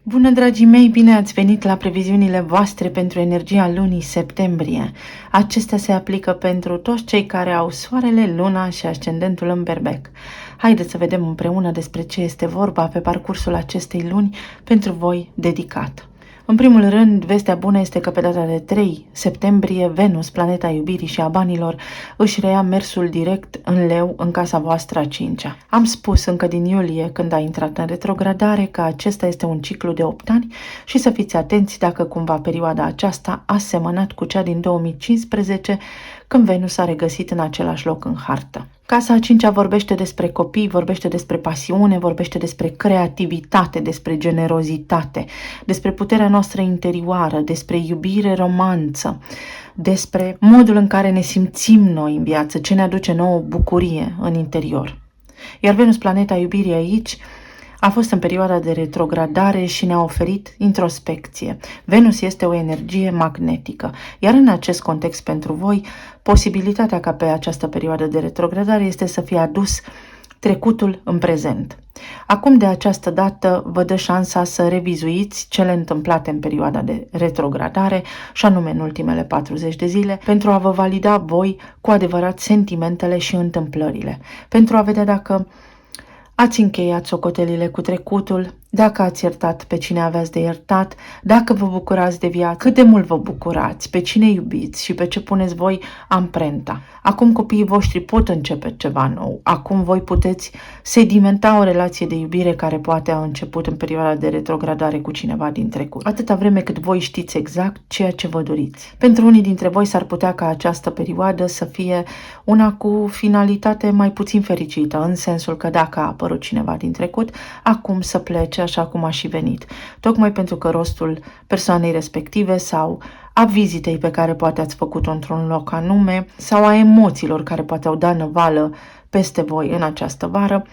Bună, dragii mei, bine ați venit la previziunile voastre pentru energia lunii septembrie. Acestea se aplică pentru toți cei care au soarele, luna și ascendentul în berbec. Haideți să vedem împreună despre ce este vorba pe parcursul acestei luni pentru voi dedicat. În primul rând, vestea bună este că pe data de 3 septembrie, Venus, planeta iubirii și a banilor, își reia mersul direct în Leu, în casa voastră a 5-a. Am spus încă din iulie, când a intrat în retrogradare, că acesta este un ciclu de 8 ani și să fiți atenți dacă cumva perioada aceasta a semănat cu cea din 2015, când Venus s-a regăsit în același loc în hartă. Casa a 5-a vorbește despre copii, vorbește despre pasiune, vorbește despre creativitate, despre generozitate, despre puterea noastră interioară, despre iubire, romanță, despre modul în care ne simțim noi în viață, ce ne aduce nouă bucurie în interior. Iar Venus, planeta iubirii aici, a fost în perioada de retrogradare și ne-a oferit introspecție. Venus este o energie magnetică, iar în acest context pentru voi, posibilitatea ca pe această perioadă de retrogradare este să fie adus trecutul în prezent. Acum, de această dată, vă dă șansa să revizuiți cele întâmplate în perioada de retrogradare, și anume în ultimele 40 de zile, pentru a vă valida voi cu adevărat sentimentele și întâmplările, pentru a vedea dacă ați încheiat socotelile cu trecutul, dacă ați iertat pe cine aveați de iertat, dacă vă bucurați de viață, cât de mult vă bucurați, pe cine iubiți și pe ce puneți voi amprenta. Acum copiii voștri pot începe ceva nou. Acum voi puteți sedimenta o relație de iubire care poate a început în perioada de retrogradare cu cineva din trecut. Atâta vreme cât voi știți exact ceea ce vă doriți. Pentru unii dintre voi s-ar putea ca această perioadă să fie una cu finalitate mai puțin fericită, în sensul că dacă a apărut cineva din trecut, acum să plece așa cum a și venit, tocmai pentru că rostul persoanei respective sau a vizitei pe care poate ați făcut-o într-un loc anume sau a emoțiilor care poate au dat năvală peste voi în această vară,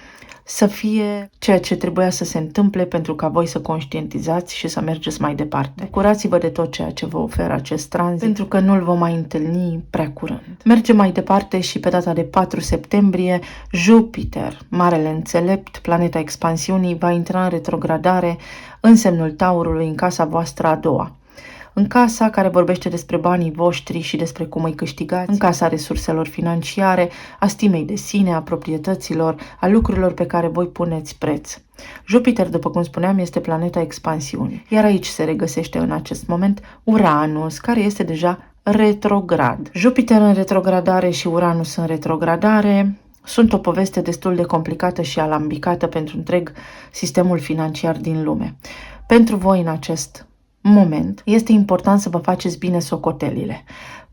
să fie ceea ce trebuia să se întâmple pentru ca voi să conștientizați și să mergeți mai departe. Bucurați-vă de tot ceea ce vă oferă acest tranzit, pentru că nu-l vom mai întâlni prea curând. Mergem mai departe și pe data de 4 septembrie, Jupiter, marele înțelept, planeta expansiunii, va intra în retrogradare în semnul Taurului, în casa voastră a doua. În casa care vorbește despre banii voștri și despre cum îi câștigați, în casa resurselor financiare, a stimei de sine, a proprietăților, a lucrurilor pe care voi puneți preț. Jupiter, după cum spuneam, este planeta expansiunii, iar aici se regăsește în acest moment Uranus, care este deja retrograd. Jupiter în retrogradare și Uranus în retrogradare sunt o poveste destul de complicată și alambicată pentru întreg sistemul financiar din lume. Pentru voi în acest moment, este important să vă faceți bine socotelile.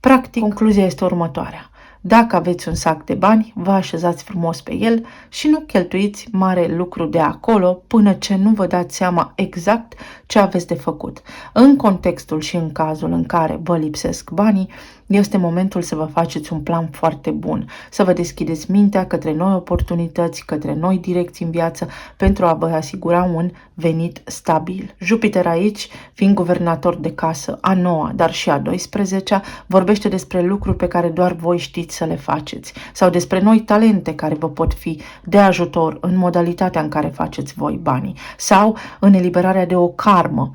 Practic, concluzia este următoarea. Dacă aveți un sac de bani, vă așezați frumos pe el și nu cheltuiți mare lucru de acolo până ce nu vă dați seama exact ce aveți de făcut. În contextul și în cazul în care vă lipsesc banii, este momentul să vă faceți un plan foarte bun, să vă deschideți mintea către noi oportunități, către noi direcții în viață pentru a vă asigura un venit stabil. Jupiter aici, fiind guvernator de casă a 9-a, dar și a 12-a, vorbește despre lucruri pe care doar voi știți să le faceți sau despre noi talente care vă pot fi de ajutor în modalitatea în care faceți voi banii sau în eliberarea de o karmă,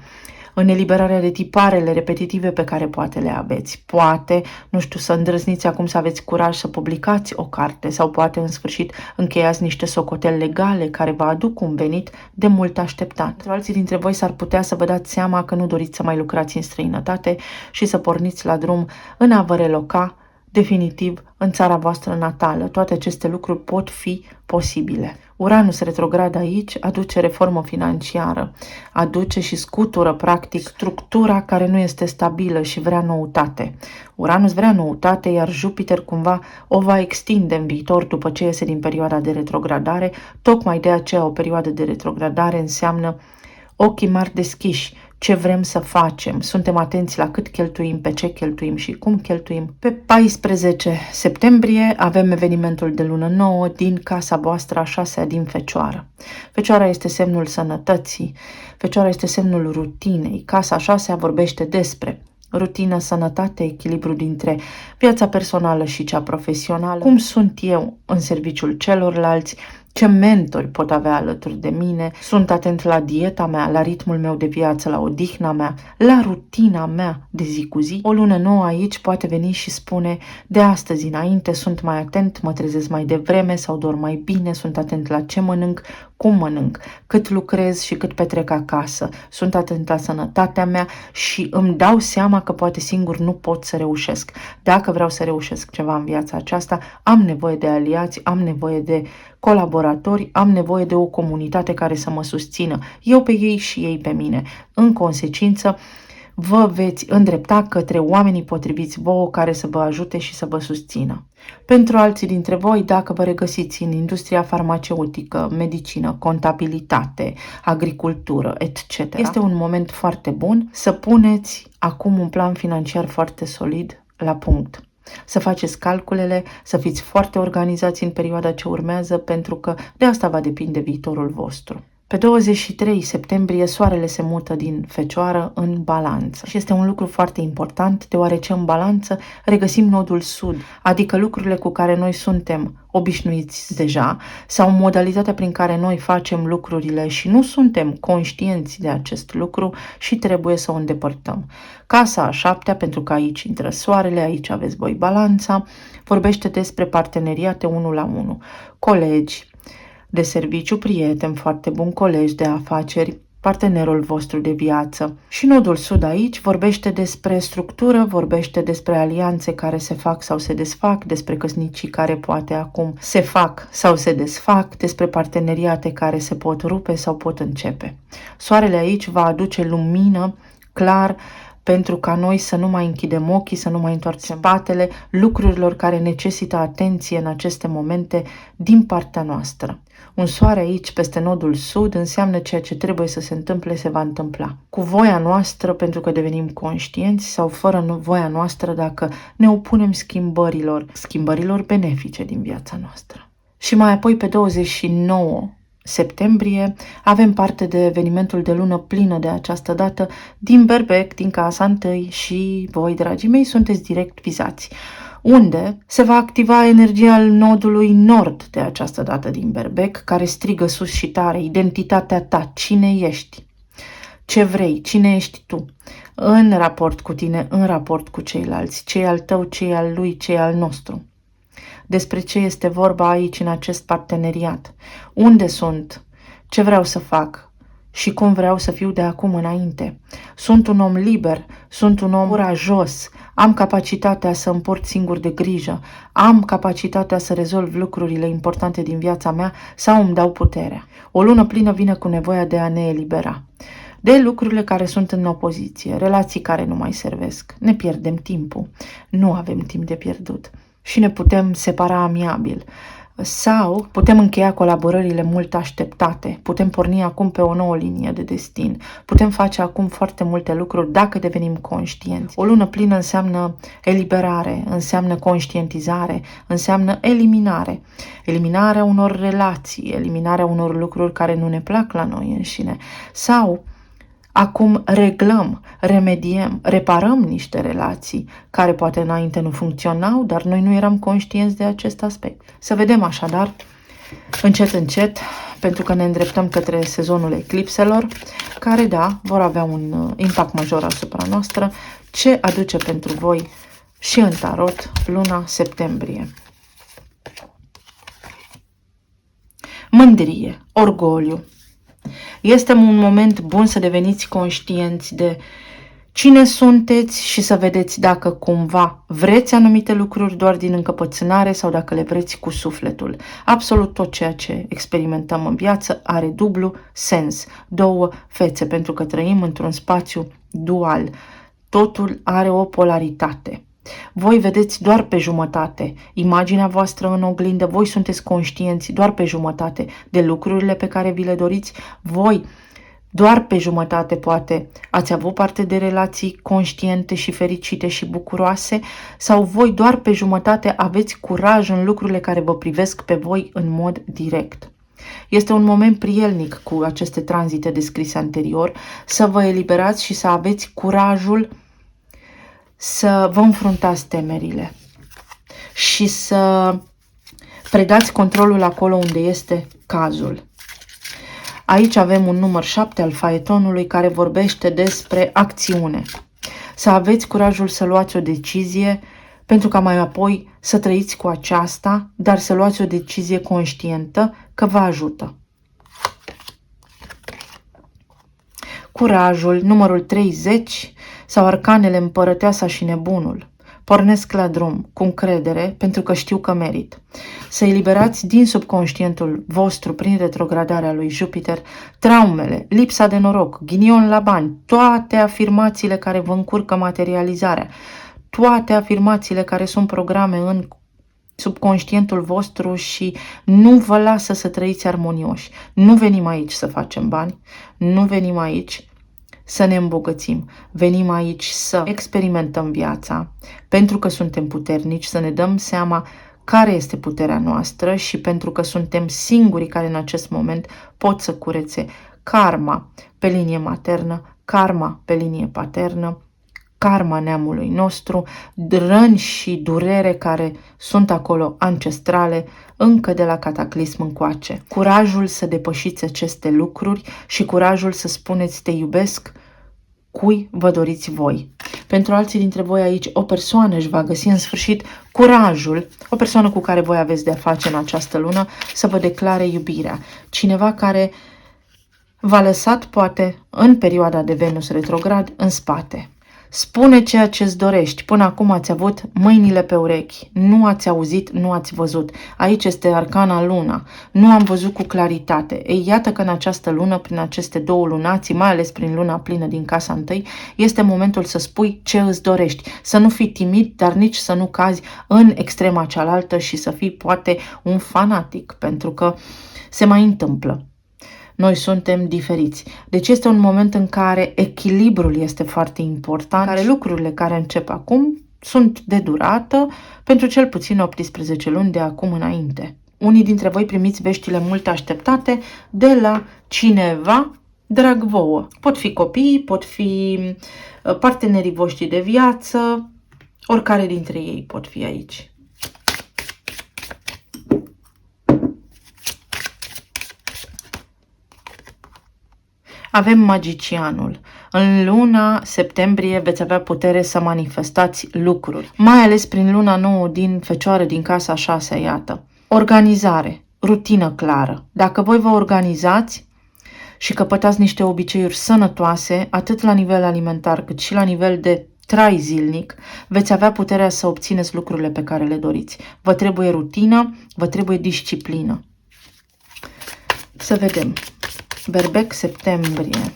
în eliberarea de tiparele repetitive pe care poate le aveți. Poate, nu știu, să îndrăzniți acum să aveți curaj să publicați o carte sau poate în sfârșit încheiați niște socoteli legale care vă aduc un venit de mult așteptat. Pentru alții dintre voi s-ar putea să vă dați seama că nu doriți să mai lucrați în străinătate și să porniți la drum în a vă reloca definitiv în țara voastră natală. Toate aceste lucruri pot fi posibile. Uranus retrograd aici aduce reformă financiară, aduce și scutură practic structura care nu este stabilă și vrea noutate. Uranus vrea noutate, iar Jupiter cumva o va extinde în viitor după ce iese din perioada de retrogradare. Tocmai de aceea o perioadă de retrogradare înseamnă ochii mari deschiși, ce vrem să facem, suntem atenți la cât cheltuim, pe ce cheltuim și cum cheltuim. Pe 14 septembrie avem evenimentul de lună nouă din casa voastră a 6-a din Fecioară. Fecioara este semnul sănătății, Fecioara este semnul rutinei. Casa a 6-a vorbește despre rutină, sănătate, echilibru dintre viața personală și cea profesională, cum sunt eu în serviciul celorlalți, ce mentori pot avea alături de mine, sunt atent la dieta mea, la ritmul meu de viață, la odihna mea, la rutina mea de zi cu zi. O lună nouă aici poate veni și spune: de astăzi înainte sunt mai atent, mă trezesc mai devreme sau dorm mai bine, sunt atent la ce mănânc, cum mănânc, cât lucrez și cât petrec acasă, sunt atent la sănătatea mea și îmi dau seama că poate singur nu pot să reușesc. Dacă vreau să reușesc ceva în viața aceasta, am nevoie de aliați, am nevoie de colaboratori, am nevoie de o comunitate care să mă susțină, eu pe ei și ei pe mine. În consecință, vă veți îndrepta către oamenii potriviți vouă care să vă ajute și să vă susțină. Pentru alții dintre voi, dacă vă regăsiți în industria farmaceutică, medicină, contabilitate, agricultură, etc., este un moment foarte bun să puneți acum un plan financiar foarte solid la punct. Să faceți calculele, să fiți foarte organizați în perioada ce urmează, pentru că de asta va depinde viitorul vostru. Pe 23 septembrie, soarele se mută din Fecioară în Balanță și este un lucru foarte important, deoarece în Balanță regăsim nodul sud, adică lucrurile cu care noi suntem obișnuiți deja sau modalitatea prin care noi facem lucrurile și nu suntem conștienți de acest lucru și trebuie să o îndepărtăm. Casa a 7-a, pentru că aici intră soarele, aici aveți voi Balanța, vorbește despre parteneriate 1 la 1, colegi de serviciu, prieteni foarte buni, colegi de afaceri, partenerul vostru de viață. Și nodul sud aici vorbește despre structură, vorbește despre alianțe care se fac sau se desfac, despre căsnicii care poate acum se fac sau se desfac, despre parteneriate care se pot rupe sau pot începe. Soarele aici va aduce lumină clar pentru ca noi să nu mai închidem ochii, să nu mai întoarcem spatele lucrurilor care necesită atenție în aceste momente din partea noastră. Un soare aici peste nodul sud înseamnă ceea ce trebuie să se întâmple se va întâmpla. Cu voia noastră pentru că devenim conștienți sau fără voia noastră dacă ne opunem schimbărilor benefice din viața noastră. Și mai apoi pe 29 septembrie avem parte de evenimentul de lună plină de această dată din Berbec, din Casa 1 și voi, dragii mei, sunteți direct vizați, unde se va activa energia nodului nord de această dată din Berbec, care strigă sus și tare: identitatea ta, cine ești, ce vrei, cine ești tu, în raport cu tine, în raport cu ceilalți, ce e al tău, ce e al lui, ce e al nostru. Despre ce este vorba aici în acest parteneriat, unde sunt, ce vreau să fac și cum vreau să fiu de acum înainte. Sunt un om liber, sunt un om curajos, am capacitatea să îmi port singur de grijă, am capacitatea să rezolv lucrurile importante din viața mea sau îmi dau puterea. O lună plină vine cu nevoia de a ne elibera de lucrurile care sunt în opoziție, relații care nu mai servesc. Ne pierdem timpul, nu avem timp de pierdut și ne putem separa amiabil. Sau putem încheia colaborările mult așteptate, putem porni acum pe o nouă linie de destin, putem face acum foarte multe lucruri dacă devenim conștienți. O lună plină înseamnă eliberare, înseamnă conștientizare, înseamnă eliminare. Eliminarea unor relații, eliminarea unor lucruri care nu ne plac la noi înșine. Sau acum reglăm, remediem, reparăm niște relații care poate înainte nu funcționau, dar noi nu eram conștienți de acest aspect. Să vedem așadar, încet, încet, pentru că ne îndreptăm către sezonul eclipselor, care, da, vor avea un impact major asupra noastră, ce aduce pentru voi și în tarot luna septembrie. Mândrie, orgoliu. Este un moment bun să deveniți conștienți de cine sunteți și să vedeți dacă cumva vreți anumite lucruri doar din încăpățânare sau dacă le vreți cu sufletul. Absolut tot ceea ce experimentăm în viață are dublu sens, două fețe, pentru că trăim într-un spațiu dual. Totul are o polaritate. Voi vedeți doar pe jumătate imaginea voastră în oglindă, voi sunteți conștienți doar pe jumătate de lucrurile pe care vi le doriți, voi doar pe jumătate poate ați avut parte de relații conștiente și fericite și bucuroase sau voi doar pe jumătate aveți curaj în lucrurile care vă privesc pe voi în mod direct. Este un moment prielnic cu aceste tranzite descrise anterior să vă eliberați și să aveți curajul să vă înfruntați temerile și să predați controlul acolo unde este cazul. Aici avem un număr 7 al faetonului care vorbește despre acțiune. Să aveți curajul să luați o decizie pentru ca mai apoi să trăiți cu aceasta, dar să luați o decizie conștientă că vă ajută. Curajul, numărul 30, sau arcanele Împărăteasa și Nebunul. Pornesc la drum, cu încredere, pentru că știu că merit. Să eliberați din subconștientul vostru, prin retrogradarea lui Jupiter, traumele, lipsa de noroc, ghinion la bani, toate afirmațiile care vă încurcă materializarea, toate afirmațiile care sunt programe în subconștientul vostru și nu vă lasă să trăiți armonioși. Nu venim aici să facem bani, nu venim aici să ne îmbogățim. Venim aici să experimentăm viața, pentru că suntem puternici, să ne dăm seama care este puterea noastră și pentru că suntem singurii care în acest moment pot să curețe karma pe linie maternă, karma pe linie paternă, karma neamului nostru, răni și durere care sunt acolo ancestrale încă de la cataclism încoace. Curajul să depășiți aceste lucruri și curajul să spuneți te iubesc cui vă doriți voi. Pentru alții dintre voi aici, o persoană își va găsi în sfârșit curajul, o persoană cu care voi aveți de-a face în această lună, să vă declare iubirea. Cineva care v-a lăsat, poate, în perioada de Venus retrograd, în spate. Spune ceea ce îți dorești. Până acum ați avut mâinile pe urechi. Nu ați auzit, nu ați văzut. Aici este arcana luna. Nu am văzut cu claritate. Ei, iată că în această lună, prin aceste două lunații, mai ales prin luna plină din casa întâi, este momentul să spui ce îți dorești. Să nu fii timid, dar nici să nu cazi în extrema cealaltă și să fii poate un fanatic, pentru că se mai întâmplă. Noi suntem diferiți. Deci este un moment în care echilibrul este foarte important, care lucrurile care încep acum sunt de durată pentru cel puțin 18 luni de acum înainte. Unii dintre voi primiți veștile mult așteptate de la cineva drag vouă. Pot fi copiii, pot fi partenerii voștri de viață, oricare dintre ei pot fi aici. Avem magicianul. În luna septembrie veți avea putere să manifestați lucruri, mai ales prin luna nouă din Fecioară, din casa 6, iată. Organizare, rutină clară. Dacă voi vă organizați și căpătați niște obiceiuri sănătoase, atât la nivel alimentar cât și la nivel de trai zilnic, veți avea puterea să obțineți lucrurile pe care le doriți. Vă trebuie rutină, vă trebuie disciplină. Să vedem. Berbec septembrie.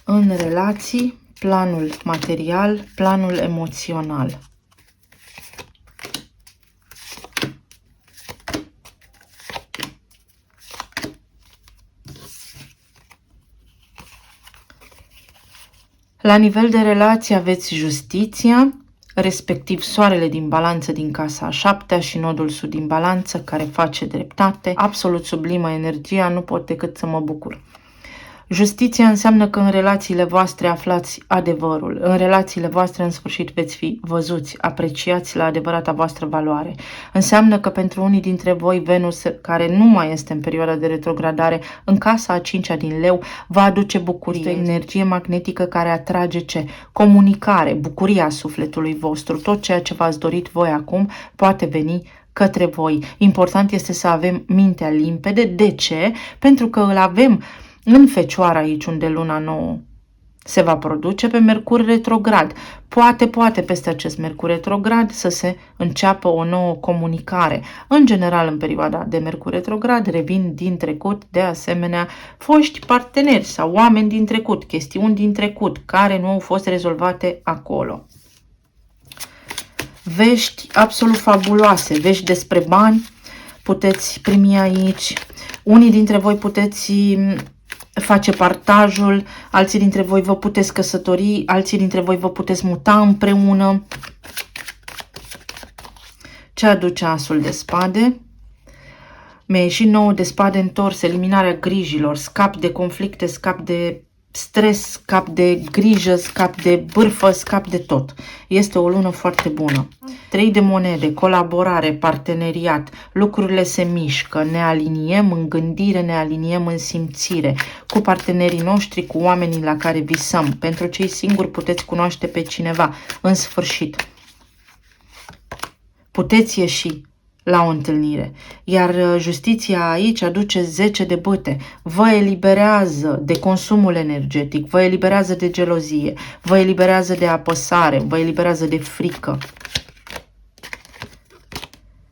În relații, planul material, planul emoțional. La nivel de relații aveți justiția, respectiv soarele din balanță din casa a 7-a și nodul sud din balanță care face dreptate. Absolut sublimă energia, nu pot decât să mă bucur. Justiția înseamnă că în relațiile voastre aflați adevărul. În relațiile voastre în sfârșit veți fi văzuți, apreciați la adevărata voastră valoare. Înseamnă că pentru unii dintre voi Venus, care nu mai este în perioada de retrogradare, în casa a 5-a din Leu, va aduce bucurie, energie magnetică care atrage ce? Comunicare, bucuria sufletului vostru. Tot ceea ce v-ați dorit voi acum poate veni către voi. Important este să avem mintea limpede. De ce? Pentru că îl avem în Fecioară aici unde luna nouă se va produce pe Mercur retrograd. Poate peste acest Mercur retrograd să se înceapă o nouă comunicare. În general, în perioada de Mercur retrograd revin din trecut, de asemenea, foști parteneri sau oameni din trecut, chestiuni din trecut care nu au fost rezolvate acolo. Vești absolut fabuloase, vești despre bani puteți primi aici. Unii dintre voi puteți face partajul, alții dintre voi vă puteți căsători, alții dintre voi vă puteți muta împreună. Ce aduce asul de spade? Mi-a ieșit 9 de spade întors, eliminarea grijilor, scap de conflicte, scap de stres, scap de grijă, scap de bârfă, scap de tot. Este o lună foarte bună. 3 de monede, colaborare, parteneriat, lucrurile se mișcă, ne aliniem în gândire, ne aliniem în simțire, cu partenerii noștri, cu oamenii la care visăm. Pentru cei singuri puteți cunoaște pe cineva, în sfârșit. Puteți ieși la o întâlnire. Iar justiția aici aduce 10 de bâte. Vă eliberează de consumul energetic, vă eliberează de gelozie, vă eliberează de apăsare, vă eliberează de frică.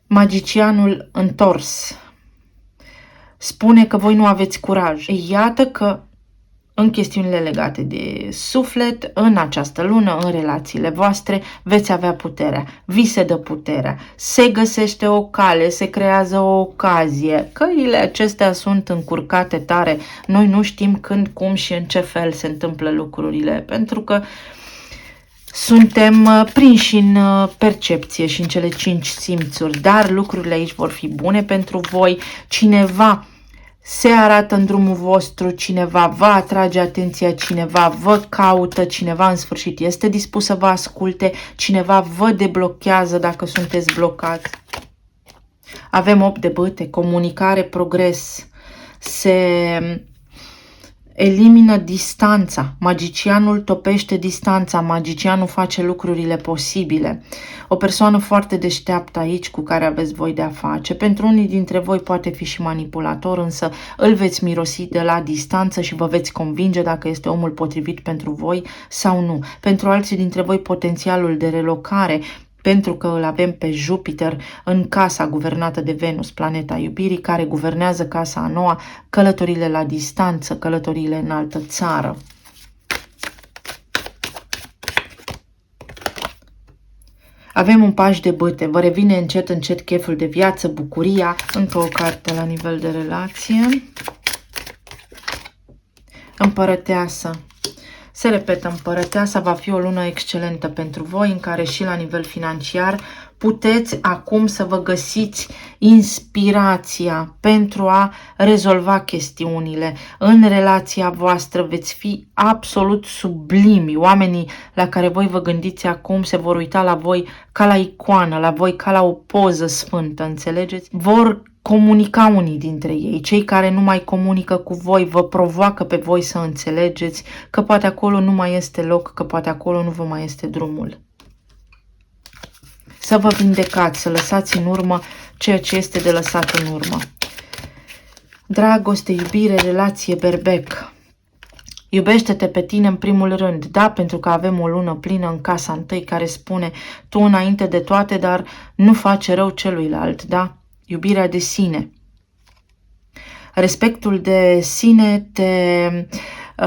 Magicianul întors spune că voi nu aveți curaj. Iată că în chestiunile legate de suflet, în această lună, în relațiile voastre, veți avea puterea. Vi se dă puterea. Se găsește o cale, se creează o ocazie. Căile acestea sunt încurcate tare. Noi nu știm când, cum și în ce fel se întâmplă lucrurile, pentru că suntem prinși în percepție și în cele 5 simțuri, dar lucrurile aici vor fi bune pentru voi. Cineva se arată în drumul vostru, cineva vă atrage atenția, cineva vă caută, cineva în sfârșit este dispus să vă asculte, cineva vă deblochează dacă sunteți blocați. Avem 8 de bâte, comunicare, progres, se elimină distanța, magicianul topește distanța, magicianul face lucrurile posibile. O persoană foarte deșteaptă aici cu care aveți voi de-a face. Pentru unii dintre voi poate fi și manipulator, însă îl veți mirosi de la distanță și vă veți convinge dacă este omul potrivit pentru voi sau nu. Pentru alții dintre voi potențialul de relocare, pentru că îl avem pe Jupiter în casa guvernată de Venus, planeta iubirii, care guvernează casa a noua, călătorile la distanță, călătorile în altă țară. Avem un paș de bâte, vă revine încet, încet cheful de viață, bucuria, încă o carte la nivel de relație. Împărăteasă. Se repetă, împărăteasa va fi o lună excelentă pentru voi, în care și la nivel financiar puteți acum să vă găsiți inspirația pentru a rezolva chestiunile. În relația voastră veți fi absolut sublimi. Oamenii la care voi vă gândiți acum se vor uita la voi ca la icoană, la voi ca la o poză sfântă, înțelegeți? Vor comunica unii dintre ei. Cei care nu mai comunică cu voi vă provoacă pe voi să înțelegeți că poate acolo nu mai este loc, că poate acolo nu vă mai este drumul. Să vă vindecați, să lăsați în urmă ceea ce este de lăsat în urmă. Dragoste, iubire, relație, berbec. Iubește-te pe tine în primul rând, da, pentru că avem o lună plină în casa întâi care spune tu înainte de toate, dar nu face rău celuilalt, da? Iubirea de sine. Respectul de sine te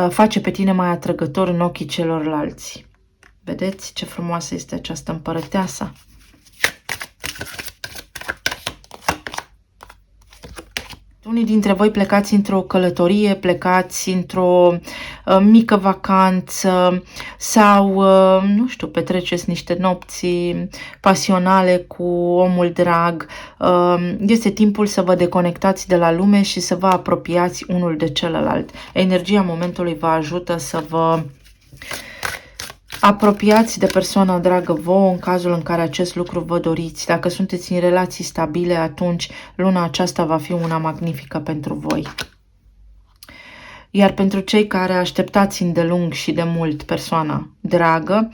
face pe tine mai atrăgător în ochii celorlalți. Vedeți ce frumoasă este această împărăteasă? Unii dintre voi plecați într-o călătorie, plecați într-o mică vacanță sau, nu știu, petreceți niște nopți pasionale cu omul drag. Este timpul să vă deconectați de la lume și să vă apropiați unul de celălalt. Energia momentului vă ajută să vă apropiați de persoana dragă vouă în cazul în care acest lucru vă doriți. Dacă sunteți în relații stabile, atunci luna aceasta va fi una magnifică pentru voi. Iar pentru cei care așteptați îndelung și de mult persoana dragă,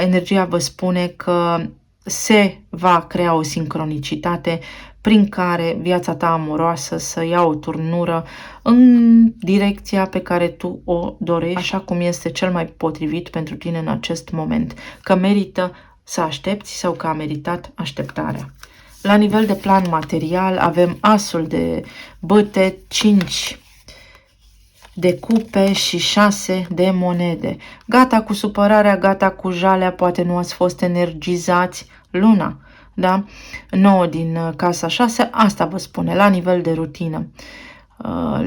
energia vă spune că se va crea o sincronicitate prin care viața ta amoroasă să ia o turnură în direcția pe care tu o dorești, așa cum este cel mai potrivit pentru tine în acest moment, că merită să aștepți sau că a meritat așteptarea. La nivel de plan material avem asul de bâte, 5 de cupe și 6 de monede. Gata cu supărarea, gata cu jalea, poate nu ați fost energizați. Luna, da? 9 din casa 6, asta vă spune, la nivel de rutină,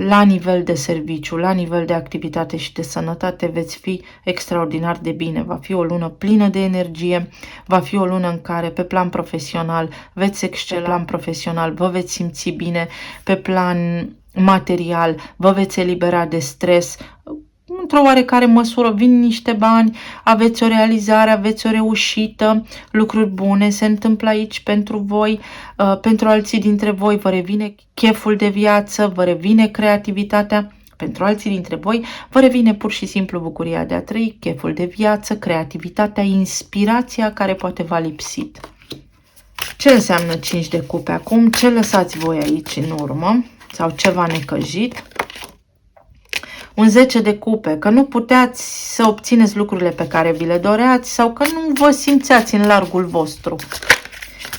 la nivel de serviciu, la nivel de activitate și de sănătate veți fi extraordinar de bine. Va fi o lună plină de energie, va fi o lună în care pe plan profesional veți excela, plan profesional vă veți simți bine, pe plan material vă veți elibera de stres, într-o oarecare măsură vin niște bani, aveți o realizare, aveți o reușită, lucruri bune se întâmplă aici pentru voi, pentru alții dintre voi vă revine cheful de viață, vă revine creativitatea. Pentru alții dintre voi vă revine pur și simplu bucuria de a trăi, cheful de viață, creativitatea, inspirația care poate v-a lipsit. Ce înseamnă 5 de cupe acum? Ce lăsați voi aici în urmă? Sau ce v-a necăjit? Un 10 de cupe, că nu puteați să obțineți lucrurile pe care vi le doreați sau că nu vă simțeați în largul vostru.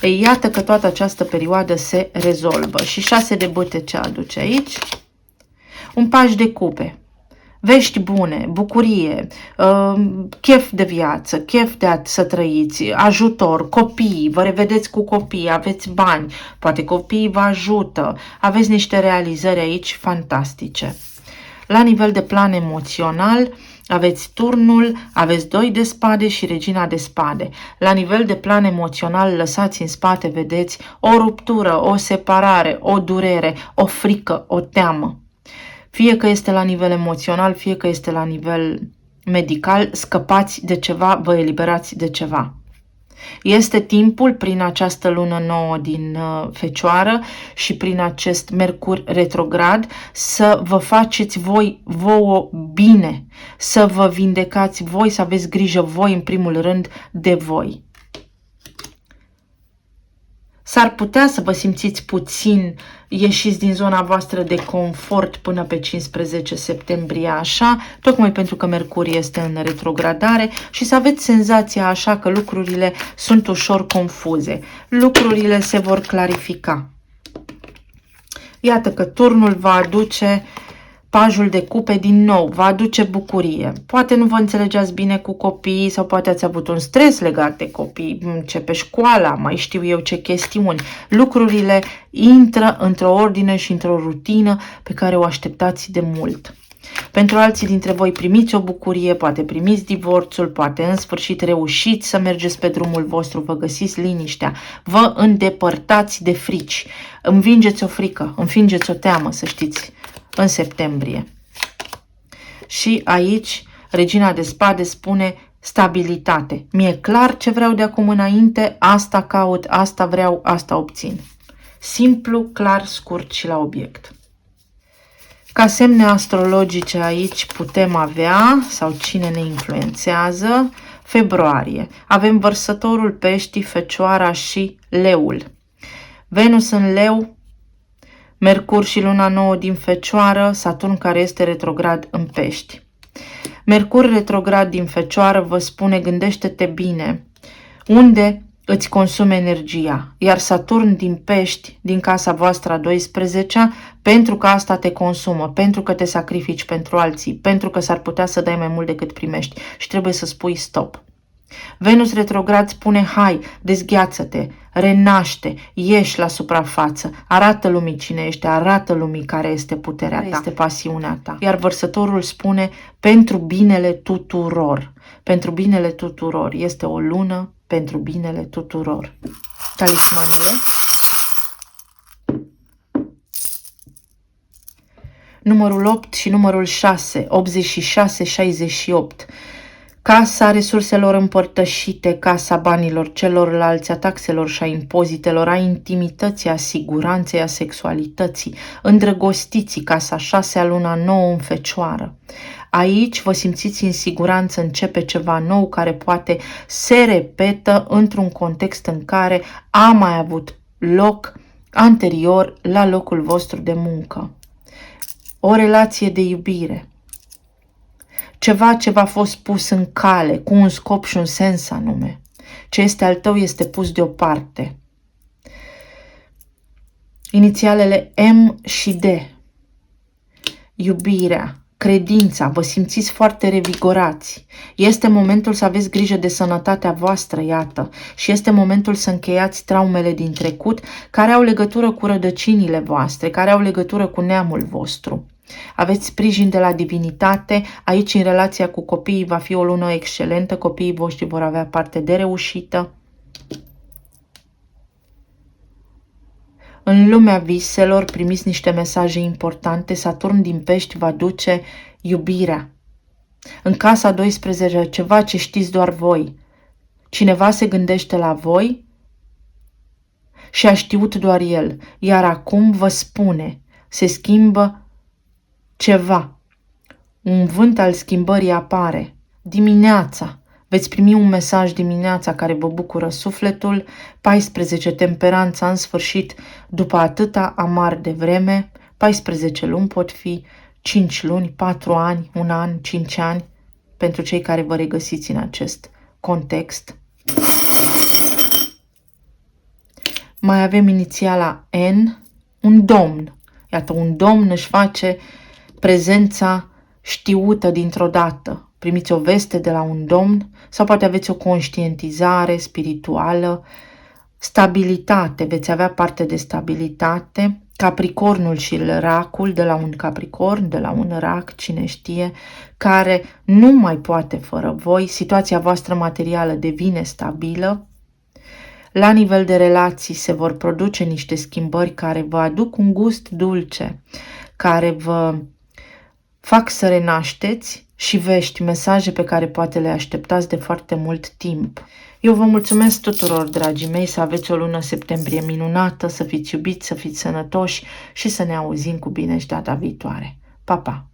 Ei, iată că toată această perioadă se rezolvă. Și 6 de bâte ce aduce aici? Un paș de cupe. Vești bune, bucurie, chef de viață, chef de să trăiți, ajutor, copii, vă revedeți cu copii, aveți bani, poate copiii vă ajută, aveți niște realizări aici fantastice. La nivel de plan emoțional, aveți turnul, aveți 2 de spade și regina de spade. La nivel de plan emoțional, lăsați în spate, vedeți, o ruptură, o separare, o durere, o frică, o teamă. Fie că este la nivel emoțional, fie că este la nivel medical, scăpați de ceva, vă eliberați de ceva. Este timpul, prin această lună nouă din Fecioară și prin acest Mercur retrograd, să vă faceți voi vouă bine, să vă vindecați voi, să aveți grijă voi în primul rând de voi. S-ar putea să vă simțiți puțin ieșiți din zona voastră de confort până pe 15 septembrie, așa, tocmai pentru că Mercur este în retrogradare și să aveți senzația așa că lucrurile sunt ușor confuze. Lucrurile se vor clarifica. Iată că turnul va aduce pajul de cupe din nou, va aduce bucurie. Poate nu vă înțelegeați bine cu copiii sau poate ați avut un stres legat de copii, începe școala, mai știu eu ce chestiuni. Lucrurile intră într-o ordine și într-o rutină pe care o așteptați de mult. Pentru alții dintre voi primiți o bucurie, poate primiți divorțul, poate în sfârșit reușiți să mergeți pe drumul vostru, vă găsiți liniștea, vă îndepărtați de frici, învingeți o frică, învingeți o teamă, să știți, în septembrie. Și aici regina de spade spune stabilitate. Mi-e clar ce vreau de acum înainte, asta caut, asta vreau, asta obțin. Simplu, clar, scurt și la obiect. Ca semne astrologice aici putem avea, sau cine ne influențează, februarie. Avem Vărsătorul, Peștii, Fecioara și Leul. Venus în Leu, Mercur și luna nouă din Fecioară, Saturn care este retrograd în Pești. Mercur retrograd din Fecioară vă spune gândește-te bine unde îți consume energia, iar Saturn din Pești, din casa voastră a 12-a, pentru că asta te consumă, pentru că te sacrifici pentru alții, pentru că s-ar putea să dai mai mult decât primești și trebuie să spui stop. Venus retrograd spune hai, dezgheață-te, renaște, ieși la suprafață, arată lumii cine ești, arată lumii care este puterea ta, este pasiunea ta. Iar Vărsătorul spune pentru binele tuturor, pentru binele tuturor, este o lună pentru binele tuturor. Talismanele. Numărul 8 și numărul 6, 86-68. Casa resurselor împărtășite, casa banilor celorlalți, a taxelor și a impozitelor, a intimității, a siguranței, a sexualității, îndrăgostiții, casa 6, luna 9 în Fecioară. Aici vă simțiți în siguranță, începe ceva nou care poate se repetă într-un context în care a mai avut loc anterior la locul vostru de muncă. O relație de iubire. Ceva ce v-a fost pus în cale, cu un scop și un sens anume. Ce este al tău este pus deoparte. Inițialele M și D. Iubirea, credința, vă simțiți foarte revigorați. Este momentul să aveți grijă de sănătatea voastră, iată, și este momentul să încheiați traumele din trecut care au legătură cu rădăcinile voastre, care au legătură cu neamul vostru. Aveți sprijin de la divinitate, aici în relația cu copiii va fi o lună excelentă, copiii voștri vor avea parte de reușită. În lumea viselor primiți niște mesaje importante, Saturn din Pești va duce iubirea, În casa 12, ceva ce știți doar voi. Cineva se gândește la voi și a știut doar el, iar acum vă spune, se schimbă ceva. Un vânt al schimbării apare. Dimineața. Veți primi un mesaj dimineața care vă bucură sufletul. 14. Temperanța în sfârșit după atâta amar de vreme. 14 luni pot fi 5 luni, 4 ani, 1 an, 5 ani pentru cei care vă regăsiți în acest context. Mai avem inițiala N, un domn. Iată, un domn își face prezența știută dintr-o dată. Primiți o veste de la un domn sau poate aveți o conștientizare spirituală, stabilitate, veți avea parte de stabilitate, Capricornul și racul de la un Capricorn, de la un rac, cine știe, care nu mai poate fără voi, situația voastră materială devine stabilă, la nivel de relații se vor produce niște schimbări care vă aduc un gust dulce, care vă fac să renașteți și vești, mesaje pe care poate le așteptați de foarte mult timp. Eu vă mulțumesc tuturor, dragii mei, să aveți o lună septembrie minunată, să fiți iubiți, să fiți sănătoși și să ne auzim cu bine și data viitoare. Pa, pa!